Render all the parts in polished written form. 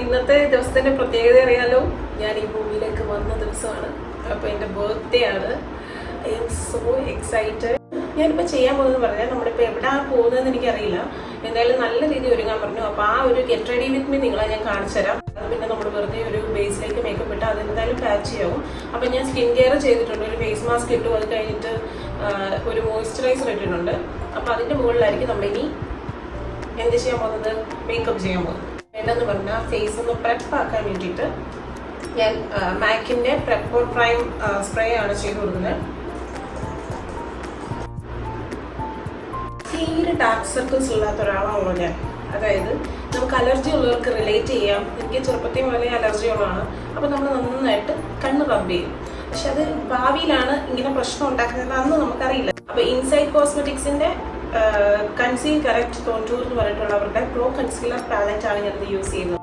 ഇന്നത്തെ ദിവസത്തിന്റെ പ്രത്യേകത അറിയാലോ, ഞാൻ ഈ ഭൂമിയിലേക്ക് വന്ന ദിവസമാണ്. അപ്പോൾ എൻ്റെ ബർത്ത്ഡേ ആണ്. I am so excited. ഞാനിപ്പോൾ ചെയ്യാൻ പോകുന്നത് പറഞ്ഞാൽ നമ്മളിപ്പോൾ എവിടെയാണ് പോകുന്നതെന്ന് എനിക്കറിയില്ല. എന്തായാലും നല്ല രീതിയിൽ ഒരുങ്ങാൻ പറഞ്ഞു. അപ്പോൾ ആ ഒരു ഗെറ്റ് റെഡി വിത്ത് മീ നിങ്ങളെ ഞാൻ കാണിച്ചു തരാം. പിന്നെ നമ്മൾ വെറുതെ ഒരു ബേസിലേക്ക് മേക്കപ്പ് ഇട്ട് അതെന്തായാലും പാച്ച് ചെയ്യാവും. അപ്പം ഞാൻ സ്കിൻ കെയർ ചെയ്തിട്ടുണ്ട്. ഒരു ഫേസ് മാസ്ക് ഇട്ടു, അത് കഴിഞ്ഞിട്ട് ഒരു മോയ്സ്ചറൈസർ ഇട്ടിട്ടുണ്ട്. അപ്പോൾ അതിൻ്റെ മുകളിലായിരിക്കും നമ്മളിനി എന്ത് ചെയ്യാൻ പോകുന്നത്, മേക്കപ്പ് ചെയ്യാൻ പോകുന്നത്. വേണ്ടെന്ന് പറഞ്ഞാൽ ഫേസ് ഒന്ന് പ്രെപ്പ് ആക്കാൻ വേണ്ടിയിട്ട് ഞാൻ മാക്കിൻ്റെ പ്രെപ്പ് പ്രൈം സ്പ്രേ ആണ് ചെയ്ത് കൊടുക്കുന്നത്. തീരെ ഡാർക്ക് സർക്കിൾസ് ഇല്ലാത്ത ഒരാളാണല്ലോ ഞാൻ. അതായത് നമുക്ക് അലർജി ഉള്ളവർക്ക് റിലേറ്റ് ചെയ്യാം. എനിക്ക് ചെറുപ്പത്തിൽ മുതലേ അലർജി ഉള്ളതാണ്. അപ്പോൾ നമ്മൾ നന്നായിട്ട് കണ്ണ് റബ്ബ് ചെയ്യും. പക്ഷെ അത് ഭാവിയിലാണ് ഇങ്ങനെ പ്രശ്നം ഉണ്ടാക്കുന്നത്, അന്ന് നമുക്കറിയില്ല. അപ്പോൾ ഇൻസൈഡ് കോസ്മെറ്റിക്സിൻ്റെ കൺസീൽ കറക്റ്റ് കോൺടൂർ എന്ന് പറഞ്ഞിട്ടുള്ള അവരുടെ പ്രോ കൺസീലർ പാലറ്റ് ആണ് ഞാനിത് യൂസ് ചെയ്യുന്നത്.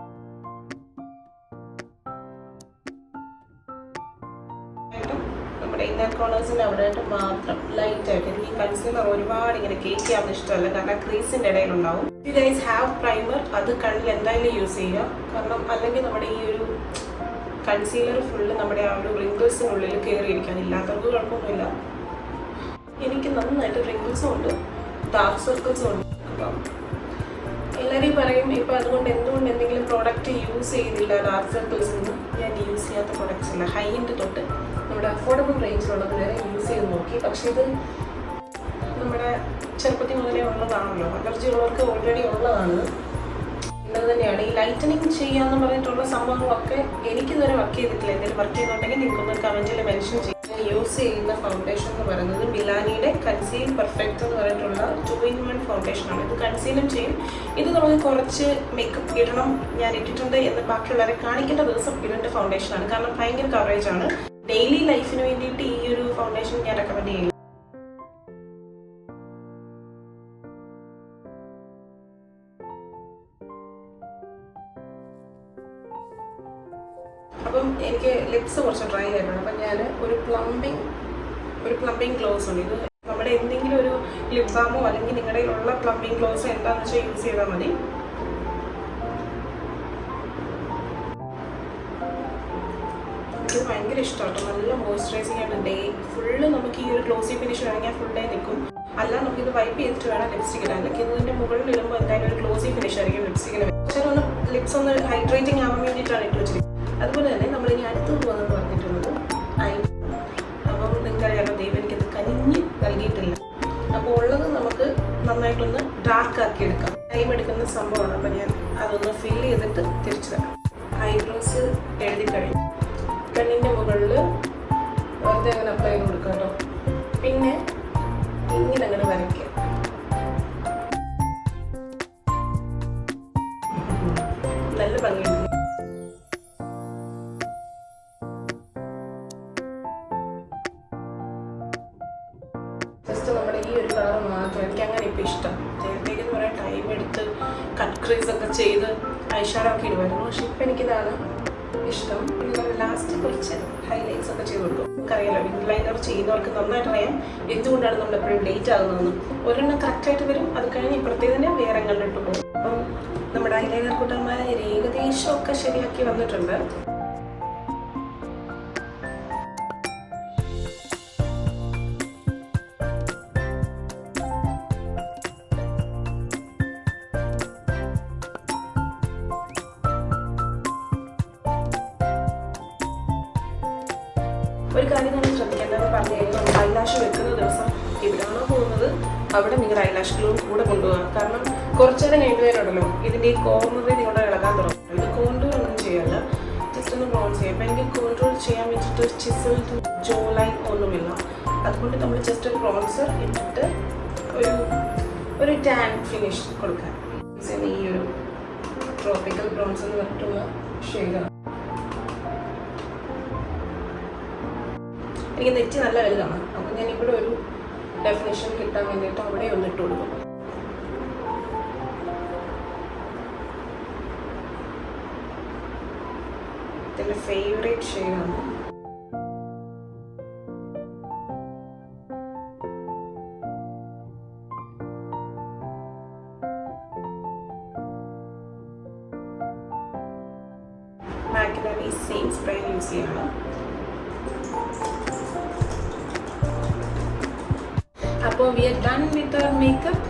നമ്മുടെ ഇന്നർ കോർണേഴ്സിൻ്റെ അവിടെ മാത്രം ലൈറ്റായിട്ട്. എനിക്ക് ഈ കൺസീലർ ഒരുപാട് ഇങ്ങനെ കേക്ക് ചെയ്യാൻ ഇഷ്ടമല്ല, കാരണം ക്രീസിൻ്റെ ഇടയിലുണ്ടാവും. യു ഗൈസ് ഹാവ് പ്രൈമർ, അത് കണ്ണിൽ എന്തായാലും യൂസ് ചെയ്യുക. കാരണം അല്ലെങ്കിൽ നമ്മുടെ ഈ ഒരു കൺസീലർ ഫുള്ള് നമ്മുടെ ആ ഒരു റിങ്കിൾസിനുള്ളിൽ കയറിയിരിക്കാൻ. ഇല്ലാത്തവർക്ക് കുഴപ്പമൊന്നുമില്ല. എനിക്ക് നന്നായിട്ട് റിങ്കിൾസും ഉണ്ട്, ഡാർക്ക് സർക്കിൾസും ഉണ്ട്. അപ്പം എല്ലാവരും പറയും ഇപ്പം അതുകൊണ്ട് എന്തുകൊണ്ട് എന്തെങ്കിലും പ്രോഡക്റ്റ് യൂസ് ചെയ്യുന്നില്ല ഡാർക്ക് സർക്കിൾസ് നിന്ന്. ഞാൻ യൂസ് ചെയ്യാത്ത പ്രോഡക്റ്റ്സ് ഇല്ല. ഹൈ എൻഡ് തൊട്ട് നമ്മുടെ അഫോർഡബിൾ റേഞ്ചിലുള്ളത് വരെ യൂസ് ചെയ്ത് നോക്കി. പക്ഷേ ഇത് നമ്മുടെ ചെറുപ്പത്തിൽ മുതലേ ഉള്ളതാണല്ലോ, അലർജി ഉള്ളവർക്ക് ഓൾറെഡി ഉള്ളതാണ്. ഇന്നത് തന്നെയാണ് ഈ ലൈറ്റനിങ് ചെയ്യാന്ന് പറഞ്ഞിട്ടുള്ള സംഭവങ്ങളൊക്കെ എനിക്കിതുവരെ വർക്ക് ചെയ്തിട്ടില്ല. എന്തെങ്കിലും വർക്ക് ചെയ്യുന്നുണ്ടെങ്കിൽ നിങ്ങൾക്കൊന്ന് കമൻറ്റിൽ മെൻഷൻ ചെയ്യും. ഞാൻ യൂസ് ചെയ്യുന്ന ഫൗണ്ടേഷൻ എന്ന് പറയുന്നത് മിലാനിയുടെ കൺസീൽ പെർഫെക്റ്റ് എന്ന് പറഞ്ഞിട്ടുള്ള 2-in-1 ഫൗണ്ടേഷനാണ്. ഇത് കൺസീലും ചെയ്യും. ഇത് നമുക്ക് കുറച്ച് മേക്കപ്പ് ഇടണം, ഞാൻ ഇട്ടിട്ടുണ്ട് എന്ന് ബാക്കിയുള്ളവരെ കാണിക്കേണ്ട ദിവസം ഇടേണ്ട ഫൗണ്ടേഷനാണ്. കാരണം ഭയങ്കര കവറേജ് ആണ്. ഡെയിലി ലൈഫിന് വേണ്ടിയിട്ട് ഈ ഒരു ഫൗണ്ടേഷൻ ഞാൻ റെക്കമെൻഡ് ചെയ്യില്ല. അപ്പം എനിക്ക് ലിപ്സ് കുറച്ച് ഡ്രൈ ആയിട്ടുണ്ട്. അപ്പം ഞാൻ ഒരു പ്ലംബിംഗ് ഗ്ലോസ് ഉണ്ട്. ഇത് നമ്മുടെ എന്തെങ്കിലും ഒരു ലിപ് ബാമോ അല്ലെങ്കിൽ നിങ്ങളുടെ ഉള്ള പ്ലംബിംഗ് ഗ്ലോസ് എന്താണെന്ന് വെച്ചാൽ യൂസ് ചെയ്താൽ മതി. ഇത് ഭയങ്കര ഇഷ്ടമാണ്. നല്ല മോയ്സ്ചറൈസിങ് ആണ്. ഡേ ഫുള്ള് നമുക്ക് ഈ ഒരു ഗ്ലോസി ഫിനിഷ് വേണമെങ്കിൽ ഫുൾ ഡേ നിൽക്കും. അല്ല നമുക്കിത് വൈപ്പ് ചെയ്തിട്ട് വേണം ലിപ്സ്റ്റിക് ഇടാൻ. അല്ലെങ്കിൽ ഇതിൻ്റെ മുകളിൽ ഇടുമ്പോൾ എന്തായാലും ഒരു ഗ്ലോസി ഫിനിഷ് ആയിരിക്കും ലിപ്സ്റ്റിക്കിന്. പക്ഷേ ഒന്ന് ലിപ്സ് ഒന്ന് ഹൈഡ്രേറ്റിംഗ് ആവാൻ വേണ്ടിയിട്ടാണ് ഇട്ട് വെച്ചിരിക്കുന്നത്. അതുപോലെ തന്നെ നമ്മളിനി അടുത്ത് പോകുന്നത് പറഞ്ഞിട്ടുള്ളത് അപ്പം നിങ്ങൾക്കറിയാലോ, ദൈവം എനിക്കത് കനിഞ്ഞ് നൽകിയിട്ടില്ല. അപ്പോൾ ഉള്ളത് നമുക്ക് നന്നായിട്ടൊന്ന് ഡാർക്ക് ആക്കി എടുക്കാം. ടൈം എടുക്കുന്ന സംഭവമാണ്. അപ്പം ഞാൻ അതൊന്ന് ഫിൽ ചെയ്തിട്ട് തിരിച്ചു തരാം. ഐബ്രോസ് എഴുതി കഴിഞ്ഞു. കണ്ണിൻ്റെ മുകളിൽ വെറുതെ അങ്ങനെ അപ്ലൈ ചെയ്ത് കൊടുക്കാം കേട്ടോ. പിന്നെ ഇങ്ങനെ അങ്ങനെ വരയ്ക്കുക. നല്ല ഭംഗിയുണ്ട്. ജസ്റ്റ് നമ്മുടെ ഈ ഒരു കളർ മാത്രം എനിക്ക് അങ്ങനെ ഇപ്പം ഇഷ്ടം. നേരത്തേക്കെന്ന് പറയാൻ ടൈം എടുത്ത് കട്ട് ക്രീസ് ഒക്കെ ചെയ്ത് ഐഷാഡോ ഒക്കെ ഇടുമായിരുന്നു. പക്ഷെ ഇപ്പം എനിക്കിതാണ് ഇഷ്ടം. പിന്നെ ലാസ്റ്റ് കുറച്ച് ഹൈലൈറ്റ്സ് ഒക്കെ ചെയ്ത് കൊടുക്കും. നമുക്കറിയാലോ, വിങ് ലൈനർ ചെയ്യുന്നവർക്ക് നന്നായിട്ട് അറിയാം എന്തുകൊണ്ടാണ് നമ്മൾ എപ്പോഴും ലേറ്റ് ആകുന്നതെന്ന്. ഒരെണ്ണം കറക്റ്റായിട്ട് വരും, അത് കഴിഞ്ഞ് ഇപ്പുറത്തേതിനെ വേറെ കണ്ടിട്ട് പോകും. അപ്പം നമ്മുടെ ഐലൈനർ കൂട്ടന്മാരെ ഏകദേശം ഒക്കെ ശരിയാക്കി വന്നിട്ടുണ്ട്. ഒരു കാര്യം നമ്മൾ ശ്രദ്ധിക്കേണ്ടതെന്ന് പറഞ്ഞു കഴിഞ്ഞാൽ നമ്മൾ ഐലാഷ് വെക്കുന്ന ദിവസം എവിടെയാണോ പോകുന്നത് അവിടെ നിങ്ങളുടെ ഐലാഷ് ഗ്ലൂ കൂടെ കൊണ്ടുപോകാം. കാരണം കുറച്ചേരം കഴിഞ്ഞുവരുണ്ടല്ലോ ഇതിൻ്റെ ഈ കോർണറിൽ നിങ്ങളുടെ ഇളകാൻ തുടങ്ങും. ഇത് കോണ്ടൂർ ഒന്നും ചെയ്യല്ല, ജസ്റ്റ് ഒന്ന് ബ്രോൺസ് ചെയ്യാം. അപ്പം എനിക്ക് കോണ്ടൂർ ചെയ്യാൻ വെച്ചിട്ട് ചിസൽ ജോ ലൈൻ ഒന്നുമില്ല. അതുകൊണ്ട് നമ്മൾ ജസ്റ്റ് ഒരു ബ്രോൺസർ ഇട്ടിട്ട് ഒരു ടാൻ ഫിനിഷ് കൊടുക്കാൻ. ഈ ഒരു ട്രോപ്പിക്കൽ ബ്രോൺസ് എന്ന് പറഞ്ഞിട്ടുള്ള ഷെയ്ഡാണ്. എനിക്ക് നെറ്റ് നല്ല വലുതാണ്. അപ്പം ഞാൻ ഇവിടെ ഒരു ഡെഫിനേഷൻ കിട്ടാൻ വേണ്ടിയിട്ട് അവിടെ ഒന്ന് ഇട്ട് കൊടുക്കും. എൻ്റെ ഫേവറേറ്റ് ഷെയ്ഡാണ്. ഈ സെയിം സ്പ്രേ യൂസ് ചെയ്യണം. അപ്പോൾ we are done with our makeup.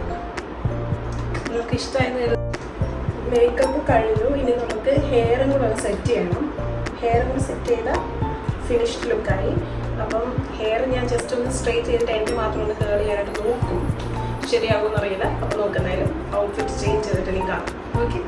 നിങ്ങൾക്ക് ഇഷ്ടമായത് മേക്കപ്പ് കഴിഞ്ഞു. ഇനി നമുക്ക് ഹെയറും കൂടെ സെറ്റ് ചെയ്യണം. ഹെയറും കൂടെ സെറ്റ് ചെയ്താൽ ഫിനിഷ്ഡ് ലുക്കായി. അപ്പം ഹെയർ ഞാൻ ജസ്റ്റ് ഒന്ന് സ്ട്രെയിറ്റ് ചെയ്തിട്ട് എൻ്റെ മാത്രം ഒന്ന് കേൾ ചെയ്യാനായിട്ട് നോക്കും. ശരിയാകുമെന്ന് അറിയില്ല. അപ്പോൾ നോക്കുന്നതായാലും ഔട്ട്ഫിറ്റ് ചേഞ്ച് ചെയ്തിട്ട് നീ കാണാം. ഓക്കെ.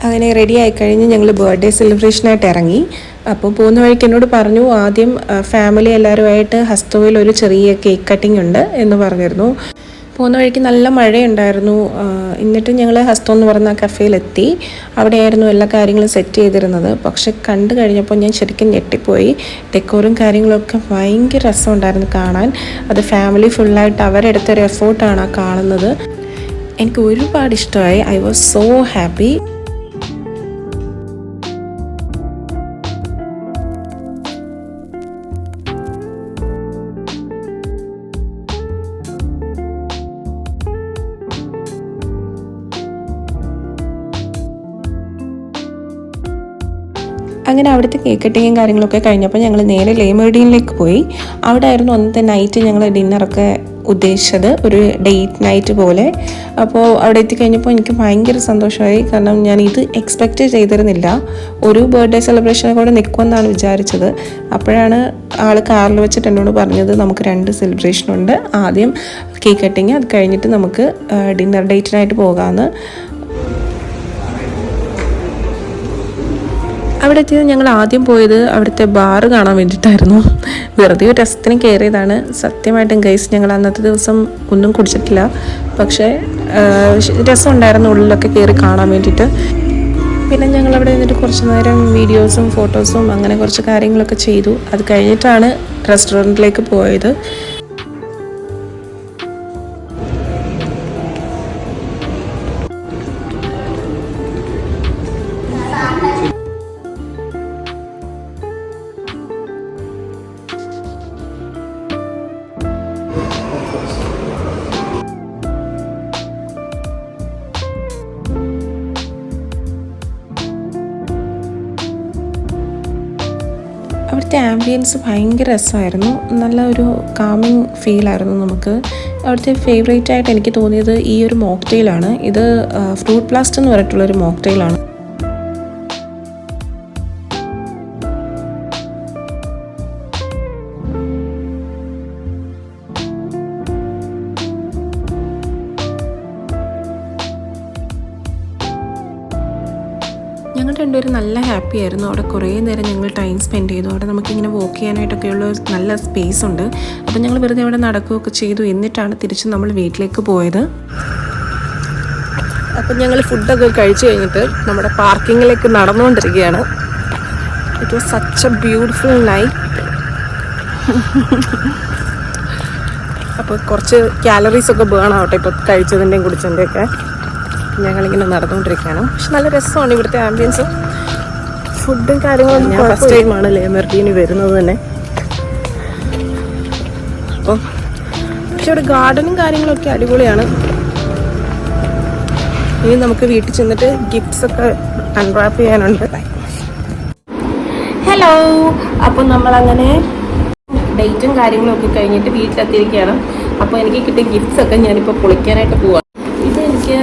അങ്ങനെ റെഡി ആയിക്കഴിഞ്ഞ് ഞങ്ങൾ ബർത്ത്ഡേ സെലിബ്രേഷനായിട്ട് ഇറങ്ങി. അപ്പോൾ പോകുന്ന വഴിക്ക് എന്നോട് പറഞ്ഞു ആദ്യം ഫാമിലി എല്ലാവരുമായിട്ട് ഹസ്തോയിൽ ഒരു ചെറിയ കേക്ക് കട്ടിംഗ് ഉണ്ട് എന്ന് പറഞ്ഞിരുന്നു. പോകുന്ന വഴിക്ക് നല്ല മഴയുണ്ടായിരുന്നു. എന്നിട്ട് ഞങ്ങൾ ഹസ്തോ എന്ന് പറഞ്ഞ കഫേയിലെത്തി. അവിടെയായിരുന്നു എല്ലാ കാര്യങ്ങളും സെറ്റ് ചെയ്തിരുന്നത്. പക്ഷെ കണ്ടു കഴിഞ്ഞപ്പോൾ ഞാൻ ശരിക്കും ഞെട്ടിപ്പോയി. ഡെക്കോറും കാര്യങ്ങളൊക്കെ ഭയങ്കര രസമുണ്ടായിരുന്നു കാണാൻ. അത് ഫാമിലി ഫുള്ളായിട്ട് അവരെടുത്തൊരു എഫേർട്ടാണ് ആ കാണുന്നത്. എനിക്ക് ഒരുപാട് ഇഷ്ടമായി. I was so happy. അങ്ങനെ അവിടുത്തെ കേക്ക് കട്ടിങ്ങും കാര്യങ്ങളൊക്കെ കഴിഞ്ഞപ്പോൾ ഞങ്ങൾ നേരെ ലേ മെറിഡിയനിലേക്ക് പോയി. അവിടെ ആയിരുന്നു അന്നത്തെ നൈറ്റ് ഞങ്ങൾ ഡിന്നറൊക്കെ ഉദ്ദേശിച്ചത്, ഒരു ഡേറ്റ് നൈറ്റ് പോലെ. അപ്പോൾ അവിടെ എത്തിക്കഴിഞ്ഞപ്പോൾ എനിക്ക് ഭയങ്കര സന്തോഷമായി. കാരണം ഞാൻ ഇത് എക്സ്പെക്റ്റ് ചെയ്തിരുന്നില്ല. ഒരു ബർത്ത്ഡേ സെലിബ്രേഷനെ കൂടെ നിൽക്കുമെന്നാണ് വിചാരിച്ചത്. അപ്പോഴാണ് ആൾ കാറിൽ വെച്ചിട്ട് എന്നോട് പറഞ്ഞത് നമുക്ക് 2 സെലിബ്രേഷനുണ്ട്. ആദ്യം കേക്ക് കട്ടിങ്, അത് കഴിഞ്ഞിട്ട് നമുക്ക് ഡിന്നർ ഡേറ്റിനായിട്ട് പോകാമെന്ന്. അവിടെ എത്തിയത് ഞങ്ങൾ ആദ്യം പോയത് അവിടുത്തെ ബാറ് കാണാൻ വേണ്ടിയിട്ടായിരുന്നു. വെറുതെ ഒരു രസത്തിന് കയറിയതാണ്. സത്യമായിട്ടും ഗൈസ്, ഞങ്ങൾ അന്നത്തെ ദിവസം ഒന്നും കുടിച്ചിട്ടില്ല. പക്ഷേ രസമുണ്ടായിരുന്നു ഉള്ളിലൊക്കെ കയറി കാണാൻ വേണ്ടിയിട്ട്. പിന്നെ ഞങ്ങൾ അവിടെ നിന്നിട്ട് കുറച്ച് നേരം വീഡിയോസും ഫോട്ടോസും അങ്ങനെ കുറച്ച് കാര്യങ്ങളൊക്കെ ചെയ്തു. അത് കഴിഞ്ഞിട്ടാണ് റെസ്റ്റോറൻറ്റിലേക്ക് പോയത്. അവിടുത്തെ ആംബിയൻസ് ഭയങ്കര രസമായിരുന്നു. നല്ല ഒരു കാമിങ് ഫീലായിരുന്നു നമുക്ക്. അവിടുത്തെ ഫേവറേറ്റ് ആയിട്ട് എനിക്ക് തോന്നിയത് ഈ ഒരു മോക്ടെയിലാണ്. ഇത് ഫ്രൂട്ട് ബ്ലാസ്റ്റ് എന്ന് പറഞ്ഞിട്ടുള്ളൊരു മോക്ടെയിലാണ്. ഞങ്ങൾ രണ്ടുപേരും നല്ല ഹാപ്പി ആയിരുന്നു. അവിടെ കുറേ നേരം ഞങ്ങൾ ടൈം സ്പെൻഡ് ചെയ്തു. അവിടെ നമുക്കിങ്ങനെ വോക്ക് ചെയ്യാനായിട്ടൊക്കെയുള്ള നല്ല സ്പേസ് ഉണ്ട്. അപ്പം ഞങ്ങൾ വെറുതെ അവിടെ നടക്കുകയൊക്കെ ചെയ്തു. എന്നിട്ടാണ് തിരിച്ച് നമ്മൾ വീട്ടിലേക്ക് പോയത്. അപ്പം ഞങ്ങൾ ഫുഡൊക്കെ കഴിച്ചു കഴിഞ്ഞിട്ട് നമ്മുടെ പാർക്കിങ്ങിലേക്ക് നടന്നുകൊണ്ടിരിക്കുകയാണ്. It was such A beautiful night. അപ്പോൾ കുറച്ച് കാലറീസൊക്കെ ബേൺ ആവട്ടെ ഇപ്പോൾ കഴിച്ചതിൻ്റെയും കുടിച്ചതിൻ്റെയൊക്കെ. ഞങ്ങളിങ്ങനെ നടന്നുകൊണ്ടിരിക്കുകയാണ്. പക്ഷെ നല്ല രസമാണ് ഇവിടുത്തെ ആംബിയൻസ്, ഫുഡും കാര്യങ്ങളും. ഞാൻ ഫസ്റ്റ് ടൈമാണ് ലേ മെറിഡിയനിൽ വരുന്നത് തന്നെ. അപ്പം പക്ഷെ ഇവിടെ ഗാർഡനും കാര്യങ്ങളൊക്കെ അടിപൊളിയാണ്. ഇനി നമുക്ക് വീട്ടിൽ ചെന്നിട്ട് ഗിഫ്റ്റ്സ് ഒക്കെ അൺറാപ്പ് ചെയ്യാനുണ്ട്. ഹലോ, അപ്പം നമ്മളങ്ങനെ ഡേറ്റും കാര്യങ്ങളും ഒക്കെ കഴിഞ്ഞിട്ട് വീട്ടിലെത്തിയിരിക്കുകയാണ്. അപ്പോൾ എനിക്ക് കിട്ടിയ ഗിഫ്റ്റ്സ് ഒക്കെ ഞാനിപ്പോൾ പൊളിക്കാനായിട്ട് പോവാം. ഇത് എനിക്ക്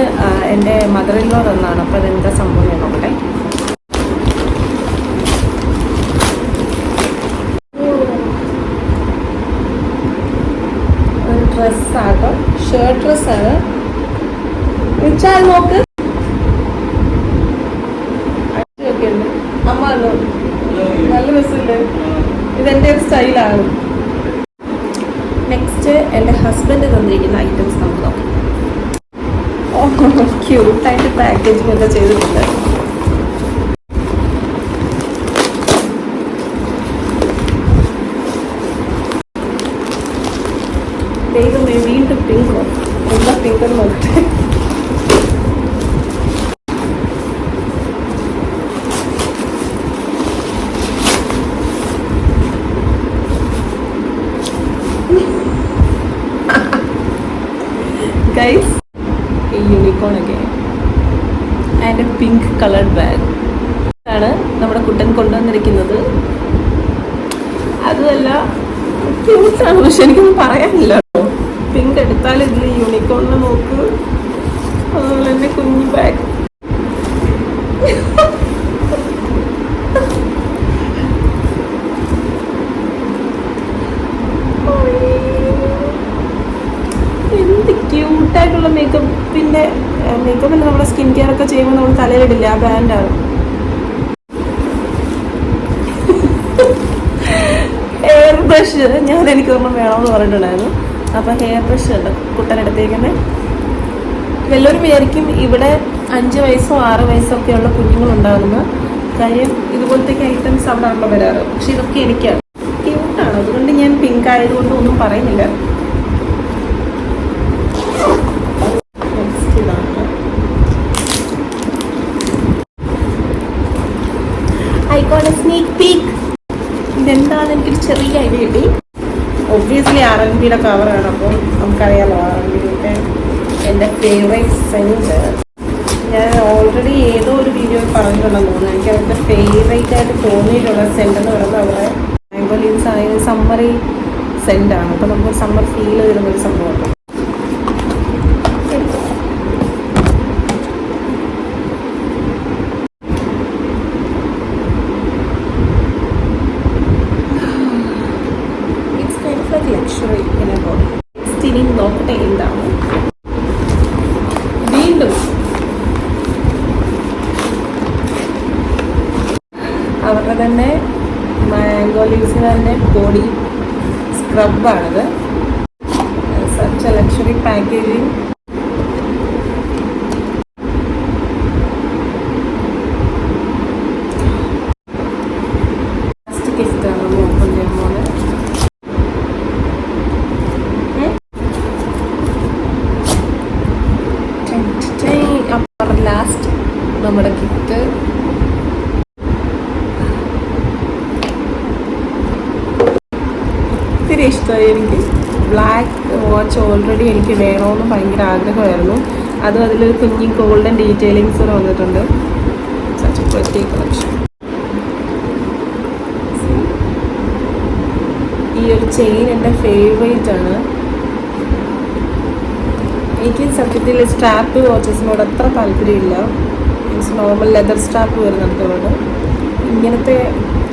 എൻ്റെ മദർ ഇൻ ലോ തന്നാണ്. അപ്പോൾ അതെന്താ സംഭവം ഞാൻ നോക്കട്ടെ. ഒരു ഡ്രസ്സാട്ടോ, ഷർട്ട് ഡ്രസ്സാണ്. വെച്ചാൽ നോക്ക്, അമ്മ നല്ല രസമില്ലേ? ഇതെൻ്റെ ഒരു സ്റ്റൈലാണ്. നെക്സ്റ്റ് എൻ്റെ ഹസ്ബൻഡ് തന്നിരിക്കുന്ന ഐറ്റംസ് നമുക്ക് നോക്കാം. ക്യൂട്ടായിട്ട് പാക്കേജിംഗ് ഒക്കെ ചെയ്തിട്ടുണ്ട്. ദൈവമേ, വീണ്ടും പിങ്കോ, എന്താ പിങ്ക് നോക്കട്ടെ. ഗൈസ്, ഈ യൂണിക്കോൺ ഒക്കെ ആൻഡ് പിങ്ക് കളർഡ് ബാഗ് ആണ് നമ്മുടെ കുട്ടൻ കൊണ്ടുവന്നിരിക്കുന്നത്. അതുമല്ല ക്യൂട്ടാണ്, പക്ഷെ എനിക്കൊന്നും പറയാനില്ല. പിങ്ക് എടുത്താൽ ഇതിൽ യൂണിക്കോണിനെ നോക്ക്, അതുപോലെ തന്നെ കുഞ്ഞു ബാഗ്. എന്ത് ക്യൂട്ടായിട്ടുള്ള മേക്കപ്പിൻ്റെ മേക്കപ്പിൻ്റെ നമ്മുടെ സ്കിൻ കെയർ ഒക്കെ ചെയ്യുമ്പോൾ നമ്മൾ തലയിലിടില്ല, ആ ബാൻഡാണ്. ഹെയർ ബ്രഷ് എനിക്ക് ഒരെണ്ണം വേണമെന്ന് പറഞ്ഞിട്ടുണ്ടായിരുന്നു. അപ്പോൾ ഹെയർ ബ്രഷ് ഉണ്ട് കുട്ടനെടുത്തേക്കുന്നത്. എല്ലാവരും വിചാരിക്കും ഇവിടെ 5 വയസ്സോ 6 വയസ്സോ ഒക്കെയുള്ള കുഞ്ഞുങ്ങളുണ്ടാകുന്ന കാര്യം. ഇതുപോലത്തേക്ക് ഐറ്റംസ് അവിടെ ആണല്ലോ വരാറ്, പക്ഷെ ഇതൊക്കെ എനിക്കാണ്. ക്യൂട്ടാണ്, അതുകൊണ്ട് ഞാൻ പിങ്ക് ആയതുകൊണ്ട് ഒന്നും പറയുന്നില്ല. സ്നീക്ക് പീക്ക് ഇതെന്താണെന്ന് എനിക്കൊരു ചെറിയ ഐഡിയ കിട്ടി. ഒബ്വിയസ്ലി R&Bയുടെ കവറാണ്, അപ്പം നമുക്കറിയാലോ R&Bയുടെ എൻ്റെ ഫേവറേറ്റ് സെൻറ്റ്. ഞാൻ ഓൾറെഡി ഏതോ ഒരു വീഡിയോയിൽ പറഞ്ഞിട്ടുണ്ടെന്ന് തോന്നുന്നു. എനിക്ക് അവരുടെ ഫേവറേറ്റ് ആയിട്ട് തോന്നിയിട്ടുള്ള സെൻറ്റ് എന്ന് പറയുന്നത് അവരുടെ മാംഗോ ലീവ്സ് ആയ സമ്മറി സെൻറ്റാണ്. അപ്പോൾ നമുക്ക് സമ്മർ ഫീൽ വരുന്നൊരു സംഭവമാണ്. ലക്ഷറി ഇങ്ങനെ ബോഡി സ്റ്റിനിങ് നോക്കട്ടെ എന്താണ്. വീണ്ടും അവരുടെ തന്നെ മാംഗോ ലീവ്സിന് തന്നെ ബോഡി സ്ക്രബാണിത്. Such luxury packaging. ലാസ്റ്റ് ഗിഫ്റ്റാണ് നമ്മൾ ഓപ്പൺ ചെയ്യാൻ പോകുന്നത്. ലാസ്റ്റ് നമ്മുടെ ഗിഫ്റ്റ് ഒത്തിരി ഇഷ്ടമായി എനിക്ക്. ബ്ലാക്ക് വാച്ച് ഓൾറെഡി എനിക്ക് വേണമെന്ന് ഭയങ്കര ആഗ്രഹമായിരുന്നു. അതും അതിലൊരു കുഞ്ഞി ഗോൾഡൻ ഡീറ്റെയിലിങ്സ് വന്നിട്ടുണ്ട്. സച്ച് പ്രത്യേക കളക്ഷൻ. ഈ ഒരു ചെയിൻ എൻ്റെ ഫേവറേറ്റ് ആണ്. എനിക്ക് സത്യത്തിൽ സ്ട്രാപ്പ് വാച്ചസിനോട് അത്ര താല്പര്യമില്ല. മീൻസ് നോർമൽ ലെതർ സ്ട്രാപ്പ് വരുന്നതുകൊണ്ട് ഇങ്ങനത്തെ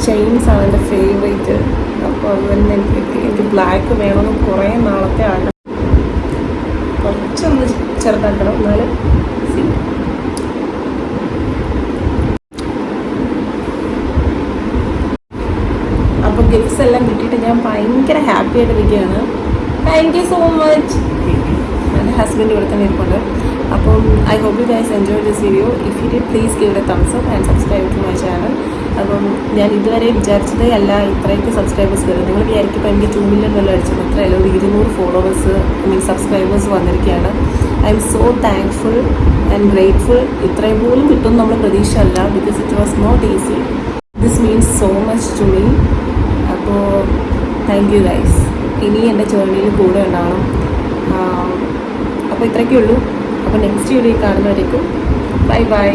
ചെയിൻസാണ് എൻ്റെ ഫേവറേറ്റ്. അപ്പോൾ അതുതന്നെ എനിക്ക് ബ്ലാക്ക് വേണമെന്ന് കുറേ നാളത്തെ ആഗ്രഹം. കുറച്ചൊന്ന് ചെറുതാക്കണം എന്നാലും. അപ്പോൾ ഗിഫ്റ്റ്സ് എല്ലാം കിട്ടിയിട്ട് ഞാൻ ഭയങ്കര ഹാപ്പി ആയിട്ടിരിക്കുകയാണ്. Thank you so much. എൻ്റെ ഹസ്ബൻഡ് ഇവിടെ തന്നെ ഇരിപ്പുണ്ട്. അപ്പം I hope you guys enjoy this video. If you did please give a thumbs up and subscribe to my channel. അപ്പം ഞാൻ ഇതുവരെ വിചാരിച്ചതേ അല്ല ഇത്രയൊക്കെ സബ്സ്ക്രൈബേഴ്സ് വരും. നിങ്ങൾ വിചാരിക്കുമ്പോൾ എനിക്ക് 2 മില്യൺ വല്ല അടിച്ചത് അത്രയല്ല, ഒരു 200 ഫോളോവേഴ്സ് സബ്സ്ക്രൈബേഴ്സ് വന്നിരിക്കുകയാണ്. I am so thankful and grateful. ഇത്രയും പോലും കിട്ടും നമ്മൾ പ്രതീക്ഷ അല്ല. Because it was not easy. This means so much to me. അപ്പോൾ താങ്ക് യു ഗൈസ്. ഇനി എൻ്റെ ജേർണിയിൽ കൂടെ ഉണ്ടാവണം. അപ്പോൾ ഇത്രയൊക്കെ ഉള്ളൂ. അപ്പോൾ നെക്സ്റ്റ് വീഡിയോ കാണുന്നവരേക്കും ബൈ ബൈ.